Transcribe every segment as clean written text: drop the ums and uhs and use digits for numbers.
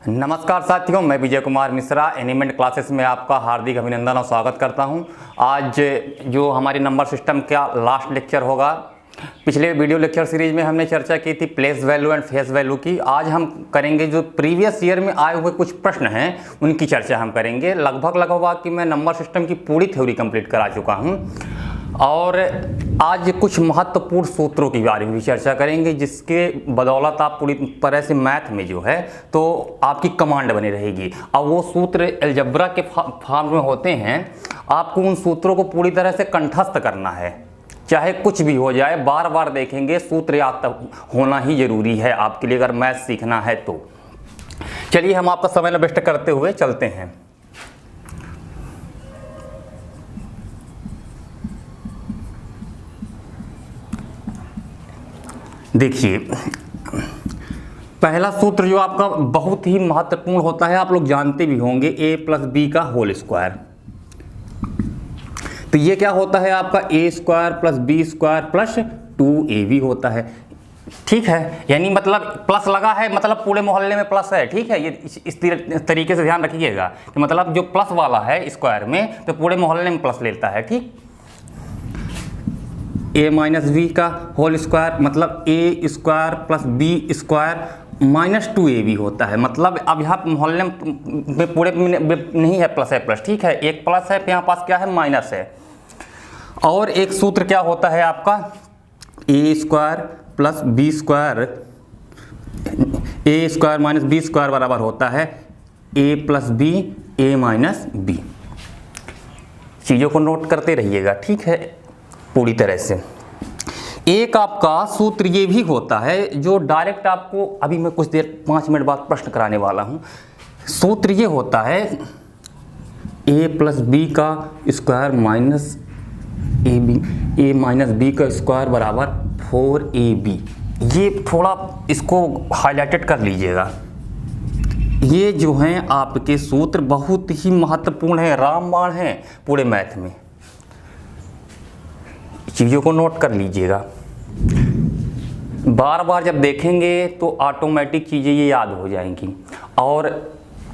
नमस्कार साथियों, मैं विजय कुमार मिश्रा एनिमेंट क्लासेस में आपका हार्दिक अभिनंदन और स्वागत करता हूं। आज जो हमारी नंबर सिस्टम का लास्ट लेक्चर होगा, पिछले वीडियो लेक्चर सीरीज में हमने चर्चा की थी place value and face value की। आज हम करेंगे जो प्रीवियस ईयर में आए हुए कुछ प्रश्न हैं उनकी चर्चा हम करेंगे। लगभग कि मैं नंबर सिस्टम की पूरी थ्योरी कंप्लीट करा चुका हूँ और आज कुछ महत्वपूर्ण सूत्रों के बारे में भी चर्चा करेंगे, जिसके बदौलत आप पूरी तरह से मैथ में जो है तो आपकी कमांड बनी रहेगी। अब वो सूत्र अलजेब्रा के फॉर्म में होते हैं, आपको उन सूत्रों को पूरी तरह से कंठस्थ करना है, चाहे कुछ भी हो जाए। बार बार देखेंगे, सूत्र याद होना ही जरूरी है आपके लिए अगर मैथ सीखना है तो। चलिए हम आपका समय न वेस्ट करते हुए चलते हैं। देखिए, पहला सूत्र जो आपका बहुत ही महत्वपूर्ण होता है, आप लोग जानते भी होंगे, a प्लस बी का होल स्क्वायर। तो ये क्या होता है आपका a square plus b square plus 2ab होता है। ठीक है, यानी मतलब प्लस लगा है, मतलब पूरे मोहल्ले में प्लस है। ठीक है, ये इस तरीके से ध्यान रखिएगा कि मतलब जो प्लस वाला है स्क्वायर में तो पूरे मोहल्ले में प्लस लेता है। ठीक, a माइनस बी का होल स्क्वायर मतलब a square plus b square minus 2ab होता है। मतलब अब यहाँ मोहल्ले में पूरे में नहीं है प्लस है प्लस। ठीक है, एक प्लस है, यहाँ पास क्या है, माइनस है। और एक सूत्र क्या होता है आपका, a square plus b square, a square minus b square बराबर होता है a plus b a minus b. चीज़ों को नोट करते रहिएगा, ठीक है, पूरी तरह से। एक आपका सूत्र ये भी होता है जो डायरेक्ट आपको अभी मैं कुछ देर 5 मिनट बाद प्रश्न कराने वाला हूँ। सूत्र ये होता है a प्लस बी का square minus a minus b का स्क्वायर बराबर 4ab। ये थोड़ा इसको हाईलाइटेड कर लीजिएगा। ये जो हैं आपके सूत्र बहुत ही महत्वपूर्ण है, रामबाण है पूरे मैथ में। चीज़ों को नोट कर लीजिएगा, बार बार जब देखेंगे तो ऑटोमेटिक चीज़ें ये याद हो जाएंगी। और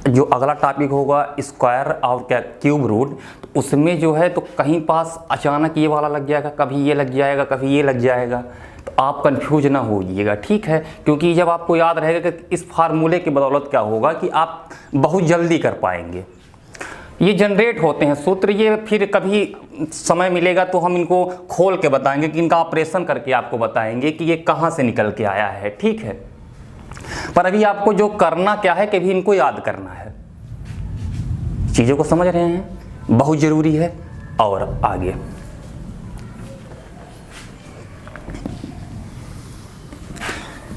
जो अगला टॉपिक होगा स्क्वायर और क्या क्यूब रूट, तो उसमें जो है तो कहीं पास अचानक ये वाला लग जाएगा, कभी ये लग जाएगा, कभी ये लग जाएगा, तो आप कंफ्यूज ना होइएगा। ठीक है, क्योंकि जब आपको याद रहेगा कि इस फार्मूले की बदौलत क्या होगा कि आप बहुत जल्दी कर पाएंगे। ये जनरेट होते हैं सूत्र, ये फिर कभी समय मिलेगा तो हम इनको खोल के बताएंगे कि इनका ऑपरेशन करके आपको बताएंगे कि ये कहाँ से निकल के आया है। ठीक है, पर अभी आपको जो करना क्या है कि भी इनको याद करना है। चीज़ों को समझ रहे हैं, बहुत ज़रूरी है। और आगे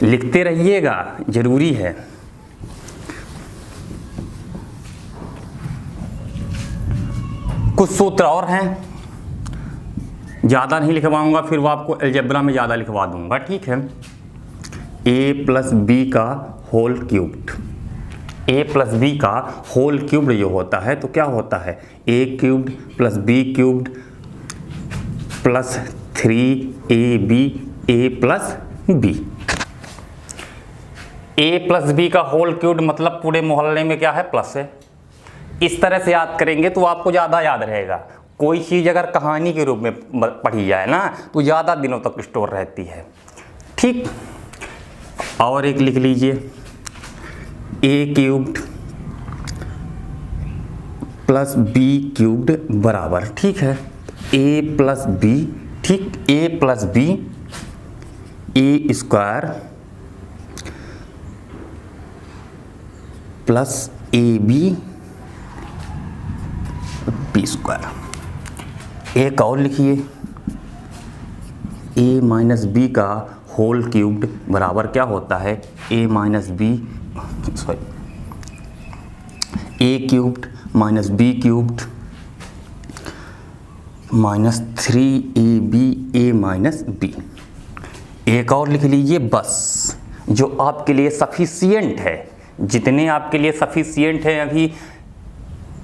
लिखते रहिएगा, ज़रूरी है। कुछ सूत्र और हैं, ज़्यादा नहीं लिखवाऊंगा, फिर वो आपको अलजेब्रा में ज़्यादा लिखवा दूंगा। ठीक है, a प्लस बी का whole cubed, a plus b का होल क्यूब्ड जो होता है तो क्या होता है, a cubed plus b cubed plus 3ab a plus b. a plus b का होल क्यूब्ड मतलब पूरे मोहल्ले में क्या है, प्लस है। इस तरह से याद करेंगे तो आपको ज़्यादा याद रहेगा। कोई चीज़ अगर कहानी के रूप में पढ़ी जाए ना तो ज़्यादा दिनों तक स्टोर रहती है। ठीक, और एक लिख लीजिए a cubed plus b cubed बराबर, ठीक है, a प्लस बी। ठीक, a plus b a square plus ab b square. एक और लिखिए a माइनस बी का होल क्यूब्ड बराबर क्या होता है, a minus b a cubed minus b cubed minus 3ab a minus b. एक और लिख लीजिए बस, जो आपके लिए सफिशिएंट है। जितने आपके लिए सफिशिएंट है अभी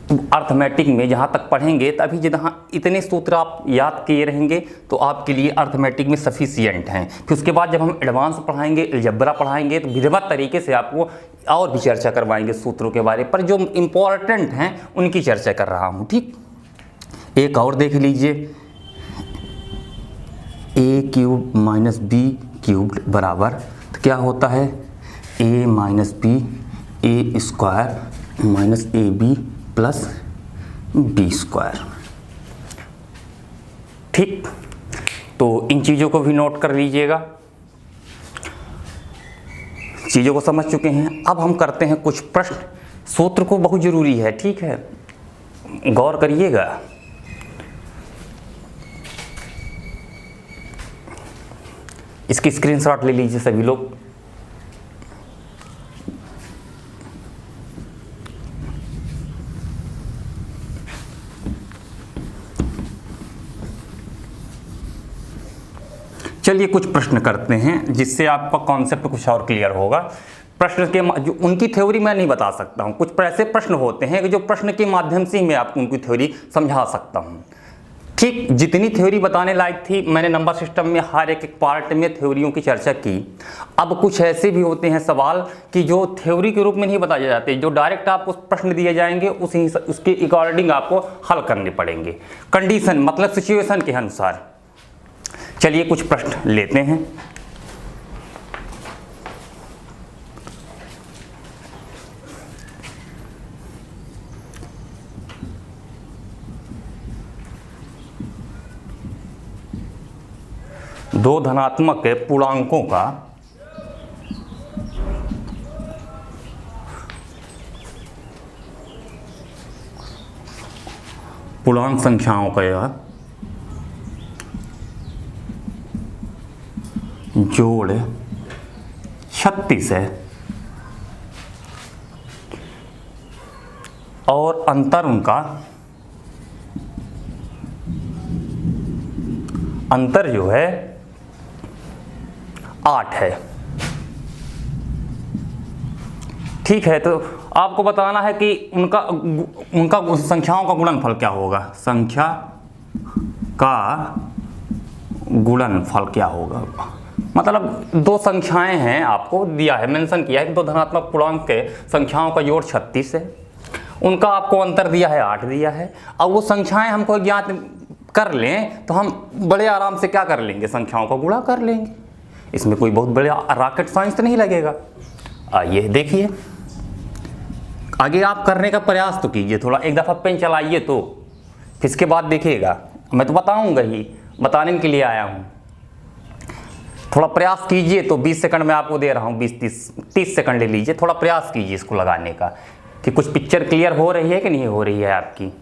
अर्थमेटिक में जहाँ तक पढ़ेंगे तभी जहाँ इतने सूत्र आप याद किए रहेंगे तो आपके लिए अर्थमेटिक में सफिशिएंट हैं। फिर उसके बाद जब हम एडवांस पढ़ाएंगे, अलजेब्रा पढ़ाएंगे, तो विधिवत तरीके से आपको और भी चर्चा करवाएंगे सूत्रों के बारे पर, जो इम्पोर्टेंट हैं उनकी चर्चा कर रहा हूँ। ठीक, एक और देख लीजिए, a cube minus b cube बराबर तो क्या होता है, a minus b a square minus a b plus b square. ठीक, तो इन चीज़ों को भी नोट कर लीजिएगा। चीज़ों को समझ चुके हैं, अब हम करते हैं कुछ प्रश्न। सूत्र को बहुत ज़रूरी है, ठीक है, गौर करिएगा। इसकी स्क्रीनशॉट ले लीजिए सभी लोग। चलिए कुछ प्रश्न करते हैं जिससे आपका कॉन्सेप्ट कुछ और क्लियर होगा। प्रश्न के जो उनकी थ्योरी मैं नहीं बता सकता हूँ, कुछ ऐसे प्रश्न होते हैं कि जो प्रश्न के माध्यम से ही मैं आपको उनकी थ्योरी समझा सकता हूँ। ठीक, जितनी थ्योरी बताने लायक थी मैंने नंबर सिस्टम में हर एक पार्ट में थ्योरियों की चर्चा की। अब कुछ ऐसे भी होते हैं सवाल कि जो थ्योरी के रूप में नहीं बताए जाते, जो डायरेक्ट आपको प्रश्न दिए जाएंगे उसके अकॉर्डिंग आपको हल करने पड़ेंगे, कंडीशन मतलब सिचुएशन के अनुसार। चलिए कुछ प्रश्न लेते हैं। दो धनात्मक पूर्णांकों का पूर्णांक संख्याओं का यह जोड़ 36 है और अंतर उनका अंतर जो है 8 है। ठीक है, तो आपको बताना है कि उनका संख्याओं का गुणनफल क्या होगा, संख्या का गुणनफल क्या होगा। मतलब दो संख्याएं हैं, आपको दिया है, मेंशन किया है कि दो धनात्मक पूर्णांक के संख्याओं का जोड़ 36 है, उनका आपको अंतर दिया है 8 दिया है। अब वो संख्याएं हमको ज्ञात कर लें तो हम बड़े आराम से क्या कर लेंगे, संख्याओं का गुणा कर लेंगे। इसमें कोई बहुत बड़ा रॉकेट साइंस तो नहीं लगेगा। आइए देखिए, आगे आप करने का प्रयास तो कीजिए, थोड़ा एक दफ़ा पेन चलाइए तो फिर इसके बाद देखिएगा। मैं तो बताऊंगा ही, बताने के लिए आया हूँ। थोड़ा प्रयास कीजिए तो 20 सेकंड में आपको दे रहा हूँ, 20-30 सेकंड ले लीजिए, थोड़ा प्रयास कीजिए इसको लगाने का कि कुछ पिक्चर क्लियर हो रही है कि नहीं हो रही है आपकी।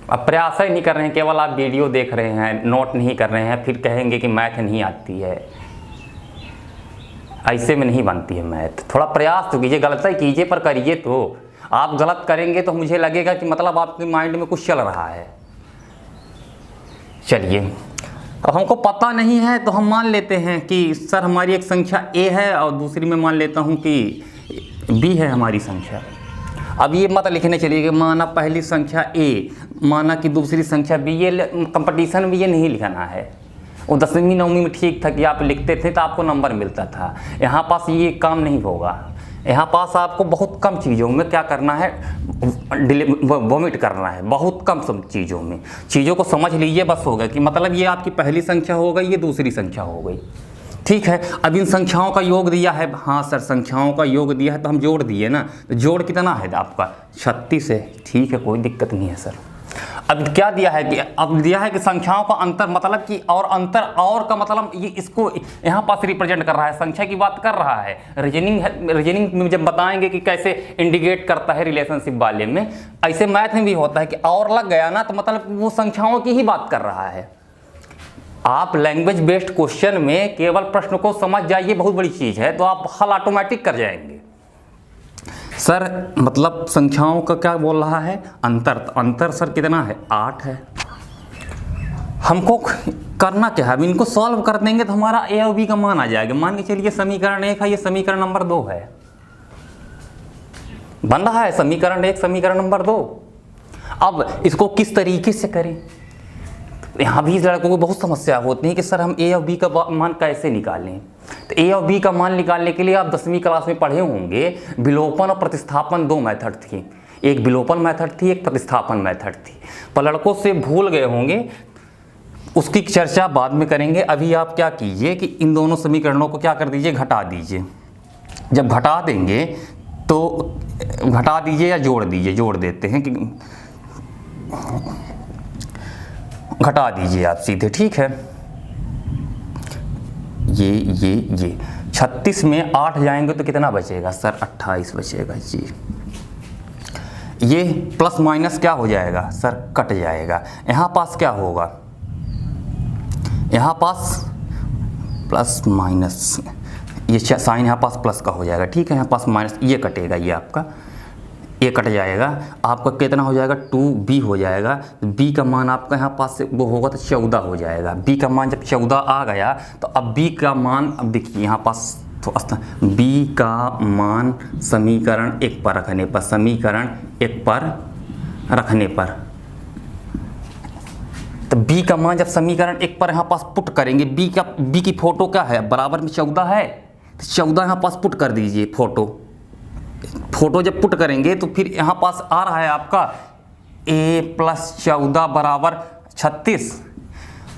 अब प्रयास ही नहीं कर रहे हैं, केवल आप वीडियो देख रहे हैं, नोट नहीं कर रहे हैं, फिर कहेंगे कि मैथ नहीं आती है। ऐसे में नहीं बनती है मैथ। थोड़ा प्रयास तो कीजिए, गलती कीजिए पर करिए तो। आप गलत करेंगे तो मुझे लगेगा कि मतलब आपके माइंड में कुछ चल रहा है। चलिए, अब हमको पता नहीं है तो हम मान लेते हैं कि सर हमारी एक संख्या ए है और दूसरी में मान लेता हूँ कि बी है हमारी संख्या। अब ये मत लिखने चलिए कि माना पहली संख्या ए, माना कि दूसरी संख्या बी। ये कंपटीशन में ये नहीं लिखना है। वो 10वीं 9वीं में ठीक था कि आप लिखते थे तो आपको नंबर मिलता था। यहाँ पास ये काम नहीं होगा। यहाँ पास आपको बहुत कम चीज़ों में क्या करना है, वोमिट करना है, बहुत कम सब चीज़ों में। चीज़ों को समझ लीजिए बस हो गया कि मतलब ये आपकी पहली संख्या हो गई, ये दूसरी संख्या हो गई। ठीक है, अब इन संख्याओं का योग दिया है। हाँ सर, संख्याओं का योग दिया है तो हम जोड़ दिए ना, तो जोड़ कितना है आपका 36 है। ठीक है, कोई दिक्कत नहीं है सर। अब क्या दिया है कि अब दिया है कि संख्याओं का अंतर, मतलब कि और अंतर और का मतलब ये इसको यहाँ पास रिप्रेजेंट कर रहा है, संख्या की बात कर रहा है। रीजनिंग में जब बताएंगे कि कैसे इंडिकेट करता है रिलेशनशिप वाले में, ऐसे मैथ में भी होता है कि और लग गया ना तो मतलब वो संख्याओं की ही बात कर रहा है। आप लैंग्वेज बेस्ड क्वेश्चन में केवल प्रश्न को समझ जाइए, बहुत बड़ी चीज़ है, तो आप हल ऑटोमेटिक कर जाएंगे। सर मतलब संख्याओं का क्या बोल रहा है, अंतर। तो अंतर सर कितना है, 8 है। हमको करना क्या है, अब इनको सॉल्व कर देंगे तो हमारा ए और बी का मान आ जाएगा। मान के चलिए समीकरण 1 है, ये समीकरण नंबर 2 है, बन रहा है समीकरण 1 समीकरण नंबर 2। अब इसको किस तरीके से करें, यहाँ भी लड़कों को बहुत समस्या होती है कि सर हम ए और बी का मान कैसे निकालें। तो ए और बी का मान निकालने के लिए आप 10वीं क्लास में पढ़े होंगे, विलोपन और प्रतिस्थापन 2 मेथड थी, एक विलोपन मेथड थी, एक प्रतिस्थापन मेथड थी। पर लड़कों से भूल गए होंगे, उसकी चर्चा बाद में करेंगे। अभी आप क्या कीजिए कि इन दोनों समीकरणों को क्या कर दीजिए, घटा दीजिए। जब घटा देंगे तो घटा दीजिए या जोड़ दीजिए, जोड़ देते हैं कि घटा दीजिए आप सीधे, ठीक है। ये 36 में 8 जाएंगे तो कितना बचेगा सर, 28 बचेगा जी। ये प्लस माइनस क्या हो जाएगा सर, कट जाएगा। यहाँ पास क्या होगा, यहाँ पास प्लस माइनस, ये साइन यहाँ पास प्लस का हो जाएगा, ठीक है। यहाँ पास माइनस, ये कटेगा, ये आपका ये कट जाएगा, आपका कितना हो जाएगा 2b हो जाएगा। b का मान आपका यहाँ पास से वो होगा तो 14 हो जाएगा। b का मान जब 14 आ गया तो अब b का मान, अब देखिए यहाँ पास तो b का मान समीकरण 1 पर रखने पर, समीकरण 1 पर रखने पर, तो b का मान जब समीकरण 1 पर यहाँ पास पुट करेंगे, b की फोटो क्या है, बराबर में 14 है, तो 14 यहाँ पास पुट कर दीजिए। फोटो जब पुट करेंगे तो फिर यहाँ पास आ रहा है आपका a + 14 बराबर 36।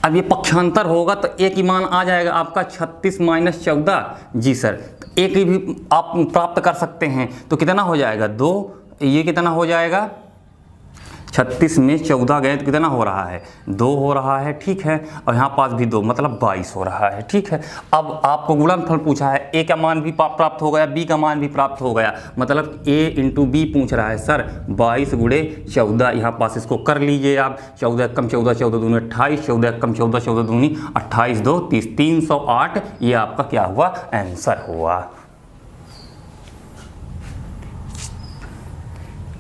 अब ये पक्षांतर होगा तो a की मान आ जाएगा आपका 36 - 14 जी सर। तो a की भी आप प्राप्त कर सकते हैं, तो कितना हो जाएगा 2, ये कितना हो जाएगा 36 में 14 गए तो कितना हो रहा है 2 हो रहा है, ठीक है। और यहाँ पास भी 2 मतलब 22 हो रहा है, ठीक है। अब आपको गुणनफल पूछा है, a का मान भी प्राप्त हो गया, b का मान भी प्राप्त हो गया, मतलब a × b पूछ रहा है सर 22 × 14। यहाँ पास इसको कर लीजिए आप, 14 × 14 14 दूनी 28, 14 × 14 14 दूनी 28, 2 30, 308। ये आपका क्या हुआ, आंसर हुआ।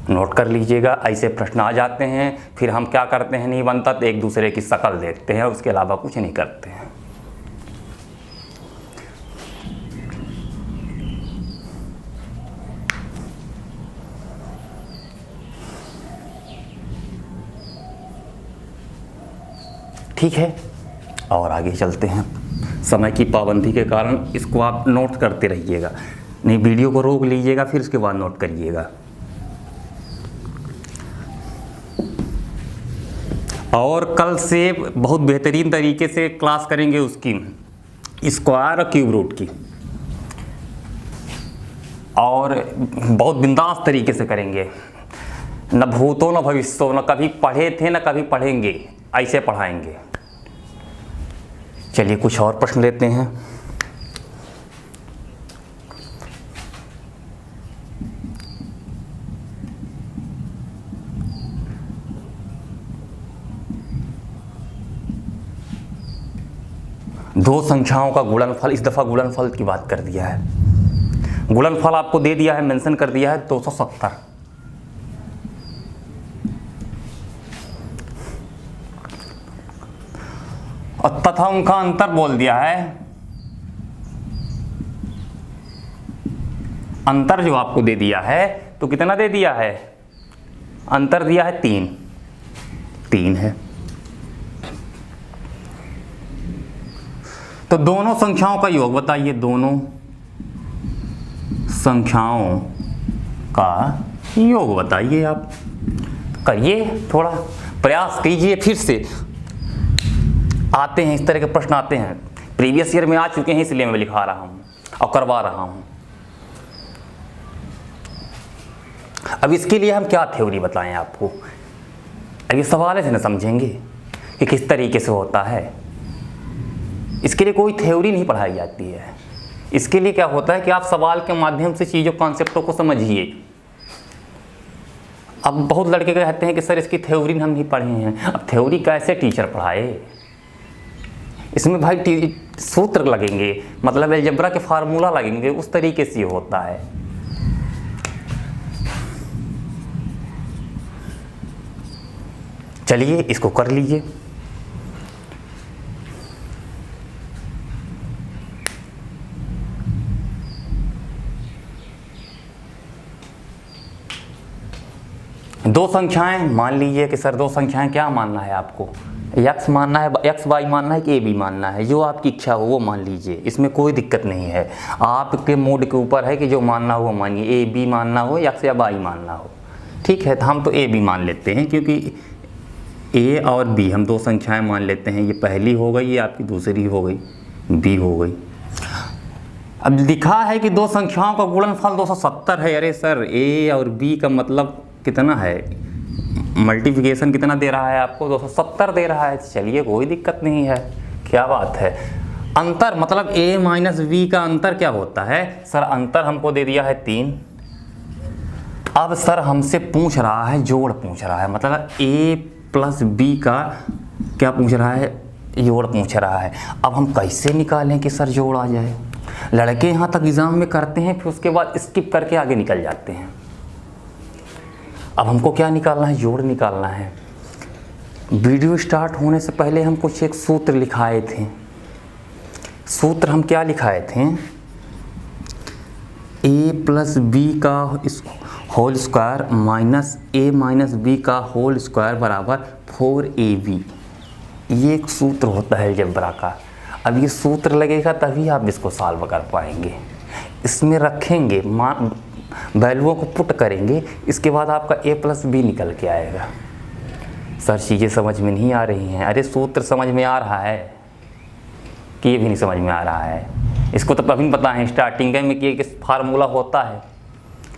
नोट कर लीजिएगा, ऐसे प्रश्न आ जाते हैं, फिर हम क्या करते हैं, नहीं बनता तो एक दूसरे की शक्ल देखते हैं, उसके अलावा कुछ नहीं करते हैं। ठीक है, और आगे चलते हैं। समय की पाबंदी के कारण इसको आप नोट करते रहिएगा, नहीं वीडियो को रोक लीजिएगा, फिर उसके बाद नोट करिएगा। और कल से बहुत बेहतरीन तरीके से क्लास करेंगे उसकी, स्क्वायर और क्यूब रूट की, और बहुत बिंदास तरीके से करेंगे। न भूतो न भविष्यो, न कभी पढ़े थे न कभी पढ़ेंगे, ऐसे पढ़ाएंगे। चलिए कुछ और प्रश्न लेते हैं। दो संख्याओं का गुणनफल, इस दफ़ा गुणनफल की बात कर दिया है। गुणनफल आपको दे दिया है, मेंशन कर दिया है 270। और तथा उनका अंतर बोल दिया है। अंतर जो आपको दे दिया है तो कितना दे दिया है, अंतर दिया है 3 है। तो दोनों संख्याओं का योग बताइए, दोनों संख्याओं का योग बताइए। आप करिए, थोड़ा प्रयास कीजिए, फिर से आते हैं इस तरह के प्रश्न आते हैं, प्रीवियस ईयर में आ चुके हैं, इसलिए मैं लिखा रहा हूं और करवा रहा हूं। अब इसके लिए हम क्या थ्योरी बताएं आपको, अब ये सवाल से न समझेंगे कि किस तरीके से होता है। इसके लिए कोई थ्योरी नहीं पढ़ाई जाती है। इसके लिए क्या होता है कि आप सवाल के माध्यम से चीज़ों, कॉन्सेप्टों को समझिए। अब बहुत लड़के कहते हैं कि सर इसकी थ्योरी हम नहीं पढ़े हैं। अब थ्योरी कैसे टीचर पढ़ाए, इसमें भाई सूत्र लगेंगे, मतलब अलजेब्रा के फार्मूला लगेंगे, उस तरीके से होता है। चलिए इसको कर लीजिए। दो संख्याएं मान लीजिए कि सर दो संख्याएं क्या मानना है आपको, x मानना है, x y मानना है कि a b मानना है, जो आपकी इच्छा हो वो मान लीजिए, इसमें कोई दिक्कत नहीं है। आपके मूड के ऊपर है कि जो मानना हो वो मानिए, a b मानना हो x या y मानना हो। ठीक है, तो हम तो a b मान लेते हैं क्योंकि a और b हम दो संख्याएं मान लेते हैं। ये पहली हो गई, ये आपकी दूसरी हो गई, b हो गई। अब लिखा है कि दो संख्याओं का गुणनफल 270 है। अरे सर a और b का मतलब कितना है, मल्टीप्लिकेशन कितना दे रहा है आपको, 270 दे रहा है। चलिए कोई दिक्कत नहीं है, क्या बात है। अंतर मतलब a माइनस b का अंतर क्या होता है सर, अंतर हमको दे दिया है 3। अब सर हमसे पूछ रहा है, जोड़ पूछ रहा है, मतलब a प्लस b का क्या पूछ रहा है, जोड़ पूछ रहा है। अब हम कैसे निकालें कि सर जोड़ आ जाए। लड़के यहाँ तक एग्ज़ाम में करते हैं, फिर उसके बाद स्किप करके आगे निकल जाते हैं। अब हमको क्या निकालना है, जोड़ निकालना है। वीडियो स्टार्ट होने से पहले हम कुछ एक सूत्र लिखाए थे। सूत्र हम क्या लिखाए थे, a प्लस बी का whole square minus a minus b का होल स्क्वायर बराबर 4ab। ये एक सूत्र होता है अलजेब्रा का। अब ये सूत्र लगेगा तभी आप इसको सॉल्व कर पाएंगे। इसमें रखेंगे, वैल्यूओं को पुट करेंगे, इसके बाद आपका a प्लस बी निकल के आएगा। सर चीज़ें समझ में नहीं आ रही हैं। अरे सूत्र समझ में आ रहा है कि ये भी नहीं समझ में आ रहा है। इसको तो अभी पता है स्टार्टिंग में कि एक फार्मूला होता है,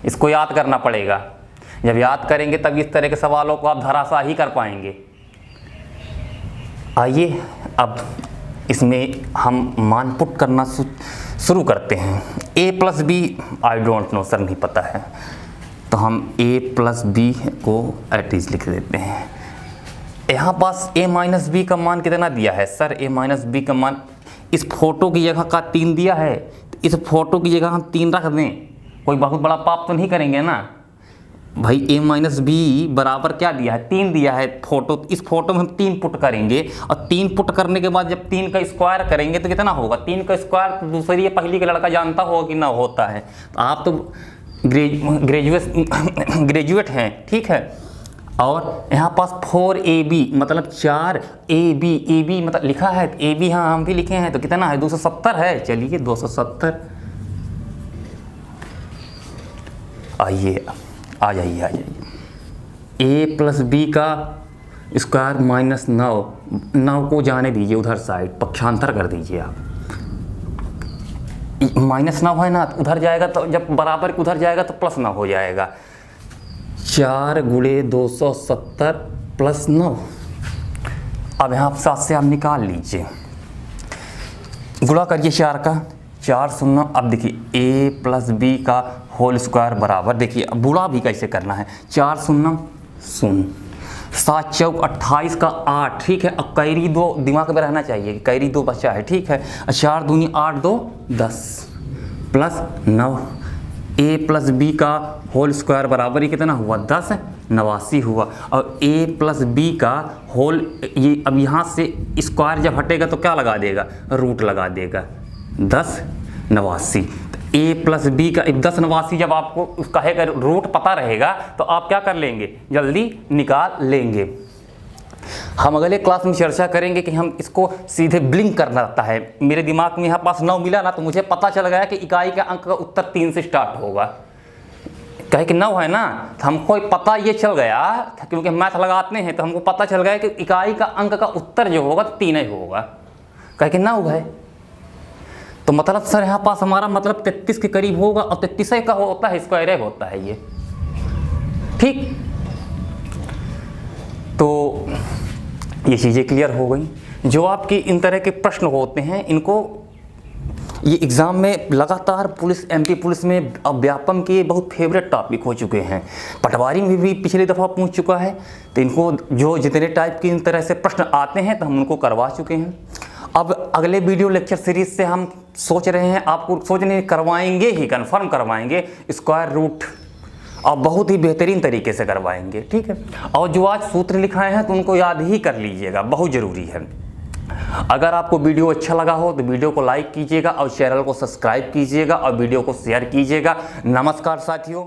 इसको याद करना पड़ेगा। जब याद करेंगे तब इस तरह के सवालों को आप धराशायी कर पाएंगे। आइए अब इसमें हम मान पुट करना शुरू करते हैं। a plus b I don't know sir, नहीं पता है, तो हम a प्लस बी को एट इज लिख देते हैं। यहाँ पास a माइनस बी का मान कितना दिया है सर, a माइनस बी का मान इस फोटो की जगह का 3 दिया है, तो इस फोटो की जगह हम 3 रख दें, कोई बहुत बड़ा पाप तो नहीं करेंगे ना भाई। a माइनस बी बराबर क्या दिया है, 3 दिया है फोटो, इस फोटो में हम 3 पुट करेंगे, और 3 पुट करने के बाद जब 3 का स्क्वायर करेंगे तो कितना होगा, 3 का स्क्वायर तो दूसरी या पहली का लड़का जानता होगा कि ना होता है। तो आप तो ग्रेजुएट हैं, ठीक है। और यहाँ पास 4ab मतलब 4ab मतलब लिखा है ab, हाँ हम भी लिखे हैं, तो कितना है 270 है। चलिए 270, आइए आ जाइए a प्लस बी का स्क्वायर माइनस 9 को जाने दीजिए उधर साइड, पक्षांतर कर दीजिए आप। -9 है ना, उधर जाएगा तो जब बराबर उधर जाएगा तो +9 हो जाएगा। 4 गुणे 270 + 9। अब यहाँ साथ से आप निकाल लीजिए, गुणा करिए 4 का, 4 0। अब देखिए a प्लस बी का होल स्क्वायर बराबर, देखिए अब बुरा भी कैसे करना है, 4 0 0, 7 चौक 28 का 8, ठीक है। अब कैरी 2 दिमाग में रहना चाहिए कि कैरी 2 बचा है, ठीक है। 4 दूनी 8 2 10 + 9, a प्लस बी का होल स्क्वायर बराबर ही कितना हुआ 10 89 हुआ। और a प्लस बी का होल, ये अब यहाँ से स्क्वायर जब हटेगा तो क्या लगा देगा, रूट लगा देगा, 10 89। a प्लस बी का 10 89 जब आपको उसका है रूट पता रहेगा तो आप क्या कर लेंगे, जल्दी निकाल लेंगे। हम अगले क्लास में चर्चा करेंगे कि हम इसको सीधे ब्लिंक करना रहता है। मेरे दिमाग में यहाँ पास 9 मिला ना, तो मुझे पता चल गया कि इकाई का अंक का उत्तर 3 से स्टार्ट होगा। कहे कि 9 है ना, तो हमको पता ये चल गया, क्योंकि हम मैथ लगाते हैं तो हमको पता चल गया कि इकाई का अंक का उत्तर जो होगा 3 ही होगा। कहे कि 9 है, तो मतलब सर यहाँ पास हमारा मतलब 33 के करीब होगा, और 33 का होता है, स्क्वायर होता है ये, ठीक। तो ये चीज़ें क्लियर हो गई। जो आपकी इन तरह के प्रश्न होते हैं, इनको ये एग्ज़ाम में लगातार पुलिस, एमपी पुलिस में व्यापम के बहुत फेवरेट टॉपिक हो चुके हैं। पटवारी में भी पिछली दफ़ा पूछ चुका है, तो इनको जो जितने टाइप की इन तरह से प्रश्न आते हैं तो हम उनको करवा चुके हैं। अब अगले वीडियो लेक्चर सीरीज से हम सोच रहे हैं, आपको सोचने करवाएंगे ही, कंफर्म करवाएंगे स्क्वायर रूट, और बहुत ही बेहतरीन तरीके से करवाएंगे, ठीक है। और जो आज सूत्र लिखाए हैं तो उनको याद ही कर लीजिएगा, बहुत ज़रूरी है। अगर आपको वीडियो अच्छा लगा हो तो वीडियो को लाइक कीजिएगा और चैनल को सब्सक्राइब कीजिएगा और वीडियो को शेयर कीजिएगा। नमस्कार साथियों।